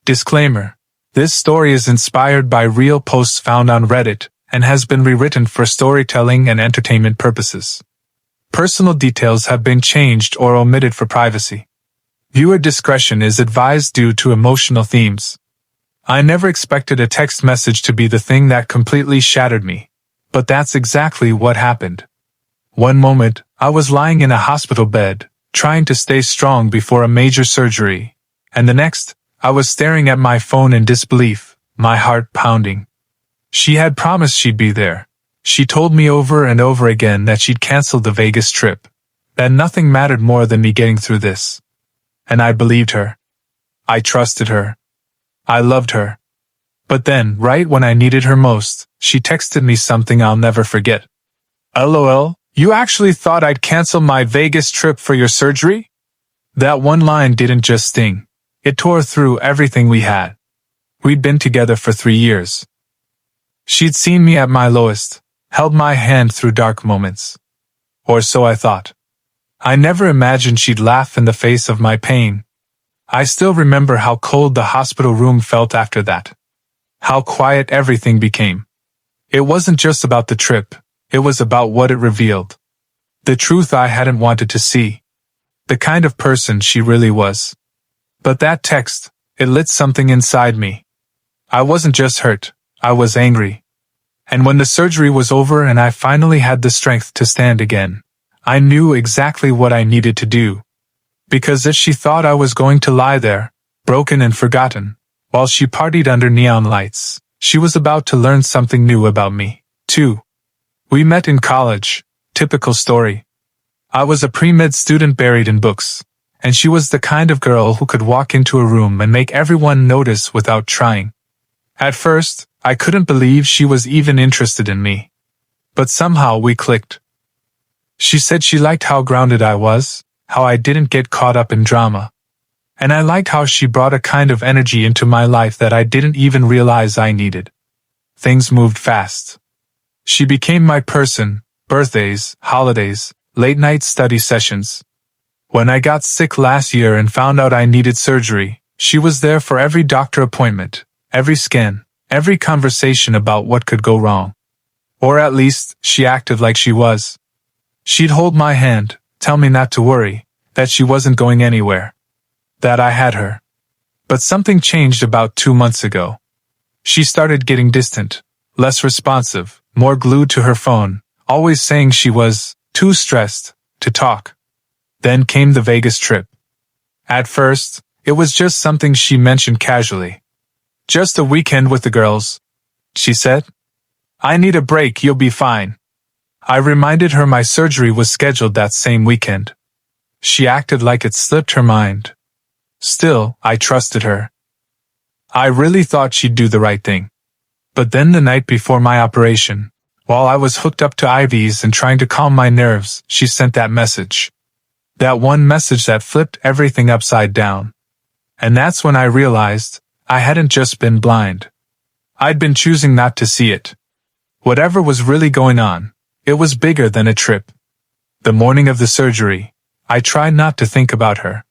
Disclaimer: this story is inspired by real posts found on Reddit and has been rewritten for storytelling and entertainment purposes. Personal details have been changed or omitted for privacy. Viewer discretion is advised due to emotional themes. I never expected a text message to be the thing that completely shattered me, but that's exactly what happened. One moment, I was lying in a hospital bed, trying to stay strong before a major surgery, and the next, I was staring at my phone in disbelief, my heart pounding. She had promised she'd be there. She told me over and over again that she'd canceled the Vegas trip, that nothing mattered more than me getting through this. And I believed her. I trusted her. I loved her. But then, right when I needed her most, she texted me something I'll never forget. LOL, you actually thought I'd cancel my Vegas trip for your surgery? That one line didn't just sting. It tore through everything we had. We'd been together for 3 years. She'd seen me at my lowest, held my hand through dark moments. Or so I thought. I never imagined she'd laugh in the face of my pain. I still remember how cold the hospital room felt after that. How quiet everything became. It wasn't just about the trip, it was about what it revealed. The truth I hadn't wanted to see. The kind of person she really was. But that text, it lit something inside me. I wasn't just hurt, I was angry. And when the surgery was over and I finally had the strength to stand again, I knew exactly what I needed to do. Because if she thought I was going to lie there, broken and forgotten, while she partied under neon lights, she was about to learn something new about me, too. We met in college, typical story. I was a pre-med student buried in books, and she was the kind of girl who could walk into a room and make everyone notice without trying. At first, I couldn't believe she was even interested in me. But somehow we clicked. She said she liked how grounded I was, how I didn't get caught up in drama. And I liked how she brought a kind of energy into my life that I didn't even realize I needed. Things moved fast. She became my person, birthdays, holidays, late-night study sessions. When I got sick last year and found out I needed surgery, she was there for every doctor appointment, every scan, every conversation about what could go wrong. Or at least, she acted like she was. She'd hold my hand, tell me not to worry, that she wasn't going anywhere. That I had her. But something changed about 2 months ago. She started getting distant, less responsive, more glued to her phone, always saying she was too stressed to talk. Then came the Vegas trip. At first, it was just something she mentioned casually. Just a weekend with the girls, she said. I need a break, you'll be fine. I reminded her my surgery was scheduled that same weekend. She acted like it slipped her mind. Still, I trusted her. I really thought she'd do the right thing. But then the night before my operation, while I was hooked up to IVs and trying to calm my nerves, she sent that message. That one message that flipped everything upside down. And that's when I realized I hadn't just been blind. I'd been choosing not to see it. Whatever was really going on, it was bigger than a trip. The morning of the surgery, I tried not to think about her.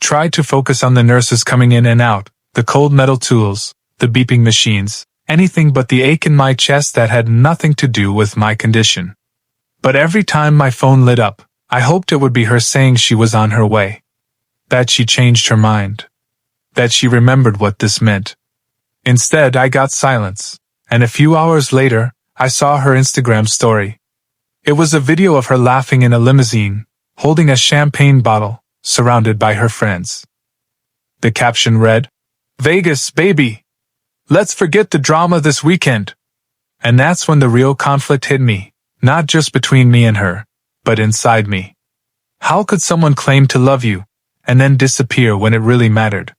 Tried to focus on the nurses coming in and out, the cold metal tools, the beeping machines, anything but the ache in my chest that had nothing to do with my condition. But every time my phone lit up, I hoped it would be her saying she was on her way. That she changed her mind. That she remembered what this meant. Instead, I got silence, and a few hours later, I saw her Instagram story. It was a video of her laughing in a limousine, holding a champagne bottle, surrounded by her friends. The caption read, "Vegas, baby! Let's forget the drama this weekend." And that's when the real conflict hit me, not just between me and her, but inside me. How could someone claim to love you, and then disappear when it really mattered?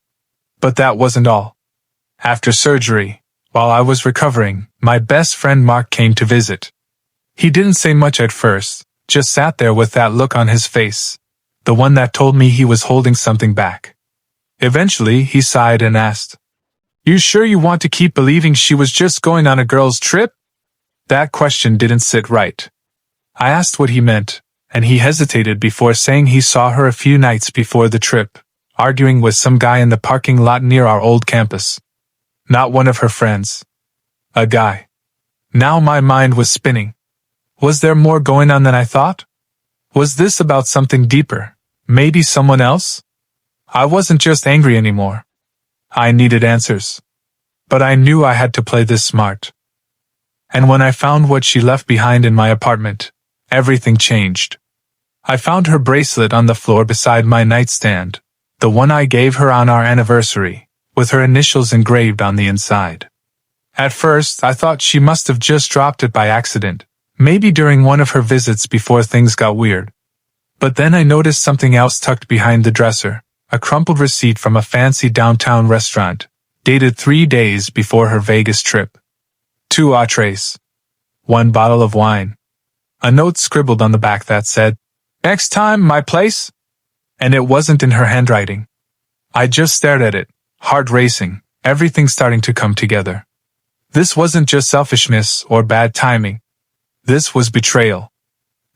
But that wasn't all. After surgery, while I was recovering, my best friend Mark came to visit. He didn't say much at first, just sat there with that look on his face, the one that told me he was holding something back. Eventually, he sighed and asked, "You sure you want to keep believing she was just going on a girl's trip?" That question didn't sit right. I asked what he meant, and he hesitated before saying he saw her a few nights before the trip, arguing with some guy in the parking lot near our old campus. Not one of her friends. A guy. Now my mind was spinning. Was there more going on than I thought? Was this about something deeper? Maybe someone else? I wasn't just angry anymore. I needed answers. But I knew I had to play this smart. And when I found what she left behind in my apartment, everything changed. I found her bracelet on the floor beside my nightstand, the one I gave her on our anniversary, with her initials engraved on the inside. At first, I thought she must have just dropped it by accident, maybe during one of her visits before things got weird. But then I noticed something else tucked behind the dresser, a crumpled receipt from a fancy downtown restaurant, dated 3 days before her Vegas trip. 2 entrees. 1 bottle of wine. A note scribbled on the back that said, "Next time, my place?" And it wasn't in her handwriting. I just stared at it, heart racing, everything starting to come together. This wasn't just selfishness or bad timing. This was betrayal.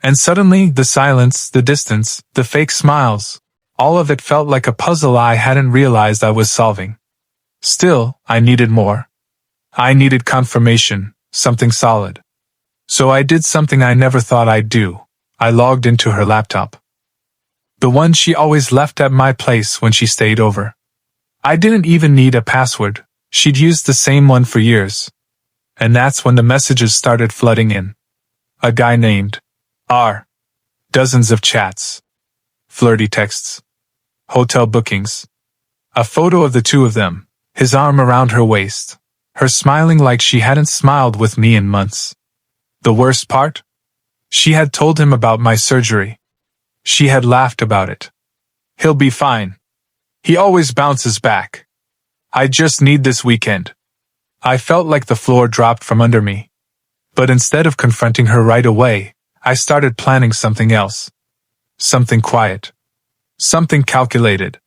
And suddenly, the silence, the distance, the fake smiles, all of it felt like a puzzle I hadn't realized I was solving. Still, I needed more. I needed confirmation, something solid. So I did something I never thought I'd do. I logged into her laptop. The one she always left at my place when she stayed over. I didn't even need a password. She'd used the same one for years. And that's when the messages started flooding in. A guy named R. Dozens of chats. Flirty texts. Hotel bookings. A photo of the two of them, his arm around her waist, her smiling like she hadn't smiled with me in months. The worst part? She had told him about my surgery. She had laughed about it. "He'll be fine. He always bounces back. I just need this weekend." I felt like the floor dropped from under me. But instead of confronting her right away, I started planning something else. Something quiet. Something calculated.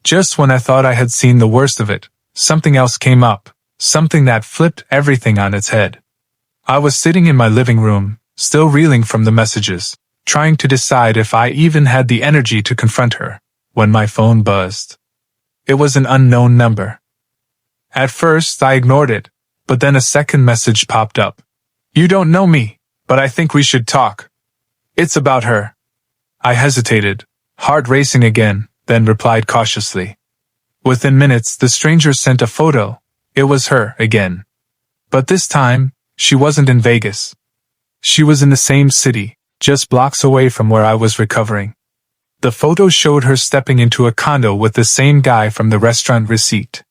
Just when I thought I had seen the worst of it, something else came up, something that flipped everything on its head. I was sitting in my living room, still reeling from the messages, trying to decide if I even had the energy to confront her, when my phone buzzed. It was an unknown number. At first, I ignored it, but then a second message popped up. "You don't know me, but I think we should talk. It's about her." I hesitated, heart racing again, then replied cautiously. Within minutes, the stranger sent a photo. It was her again. But this time, she wasn't in Vegas. She was in the same city, just blocks away from where I was recovering. The photo showed her stepping into a condo with the same guy from the restaurant receipt.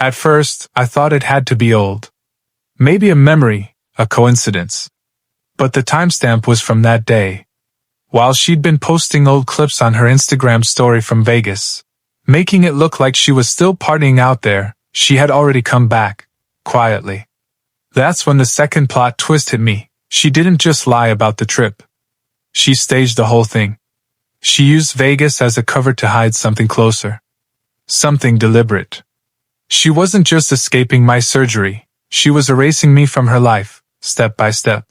At first, I thought it had to be old. Maybe a memory, a coincidence. But the timestamp was from that day. While she'd been posting old clips on her Instagram story from Vegas, making it look like she was still partying out there, she had already come back, quietly. That's when the second plot twist hit me. She didn't just lie about the trip. She staged the whole thing. She used Vegas as a cover to hide something closer. Something deliberate. She wasn't just escaping my surgery, she was erasing me from her life, step by step.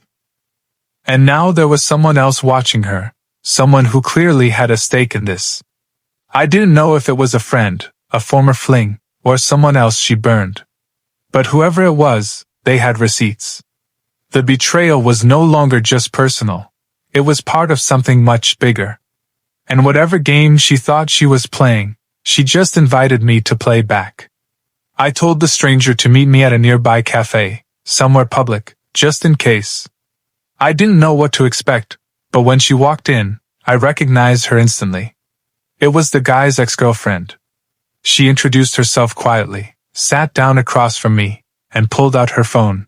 And now there was someone else watching her, someone who clearly had a stake in this. I didn't know if it was a friend, a former fling, or someone else she burned. But whoever it was, they had receipts. The betrayal was no longer just personal. It was part of something much bigger. And whatever game she thought she was playing, she just invited me to play back. I told the stranger to meet me at a nearby cafe, somewhere public, just in case. I didn't know what to expect, but when she walked in, I recognized her instantly. It was the guy's ex-girlfriend. She introduced herself quietly, sat down across from me, and pulled out her phone.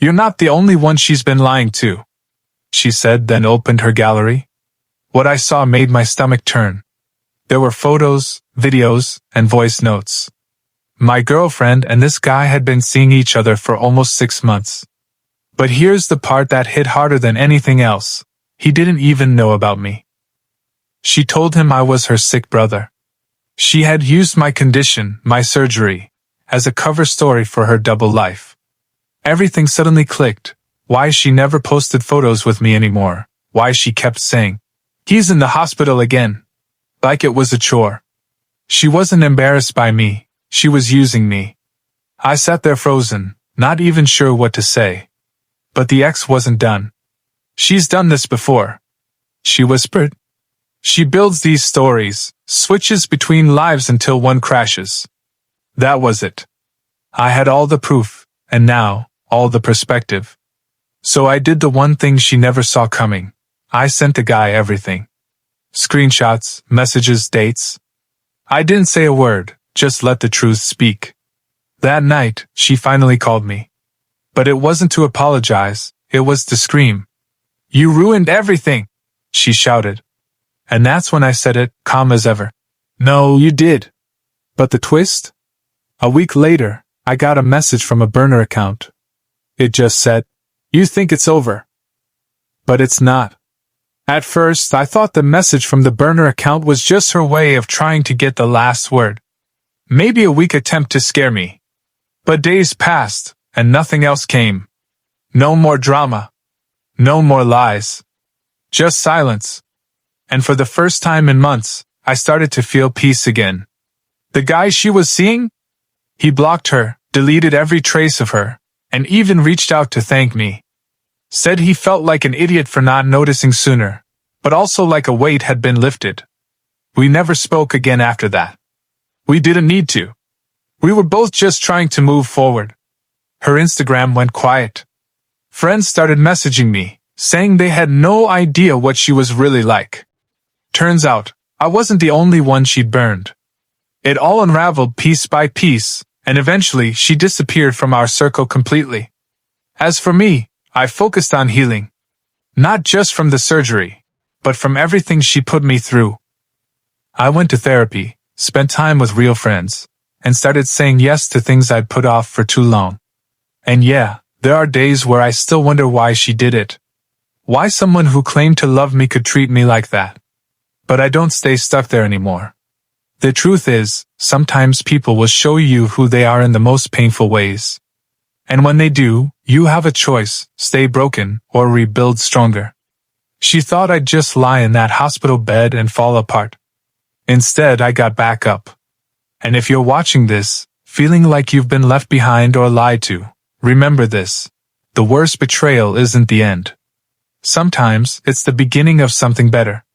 "You're not the only one she's been lying to," she said, then opened her gallery. What I saw made my stomach turn. There were photos, videos, and voice notes. My girlfriend and this guy had been seeing each other for almost 6 months. But here's the part that hit harder than anything else. He didn't even know about me. She told him I was her sick brother. She had used my condition, my surgery, as a cover story for her double life. Everything suddenly clicked. Why she never posted photos with me anymore. Why she kept saying, "He's in the hospital again." Like it was a chore. She wasn't embarrassed by me, she was using me. I sat there frozen, not even sure what to say. But the ex wasn't done. She's done this before. She whispered. She builds these stories, switches between lives until one crashes. That was it. I had all the proof, and now, all the perspective. So I did the one thing she never saw coming. I sent the guy everything. Screenshots, messages, dates. I didn't say a word, just let the truth speak. That night, she finally called me. But it wasn't to apologize, it was to scream. You ruined everything, she shouted. And that's when I said it, calm as ever. No, you did. But the twist? A week later, I got a message from a burner account. It just said, "You think it's over." But it's not. At first, I thought the message from the burner account was just her way of trying to get the last word. Maybe a weak attempt to scare me. But days passed, and nothing else came. No more drama. No more lies. Just silence. And for the first time in months, I started to feel peace again. The guy she was seeing? He blocked her, deleted every trace of her, and even reached out to thank me. Said he felt like an idiot for not noticing sooner, but also like a weight had been lifted. We never spoke again after that. We didn't need to. We were both just trying to move forward. Her Instagram went quiet. Friends started messaging me, saying they had no idea what she was really like. Turns out, I wasn't the only one she'd burned. It all unraveled piece by piece, and eventually she disappeared from our circle completely. As for me, I focused on healing. Not just from the surgery, but from everything she put me through. I went to therapy, spent time with real friends, and started saying yes to things I'd put off for too long. And yeah, there are days where I still wonder why she did it. Why someone who claimed to love me could treat me like that. But I don't stay stuck there anymore. The truth is, sometimes people will show you who they are in the most painful ways. And when they do, you have a choice, stay broken or rebuild stronger. She thought I'd just lie in that hospital bed and fall apart. Instead, I got back up. And if you're watching this, feeling like you've been left behind or lied to, remember this. The worst betrayal isn't the end. Sometimes, it's the beginning of something better.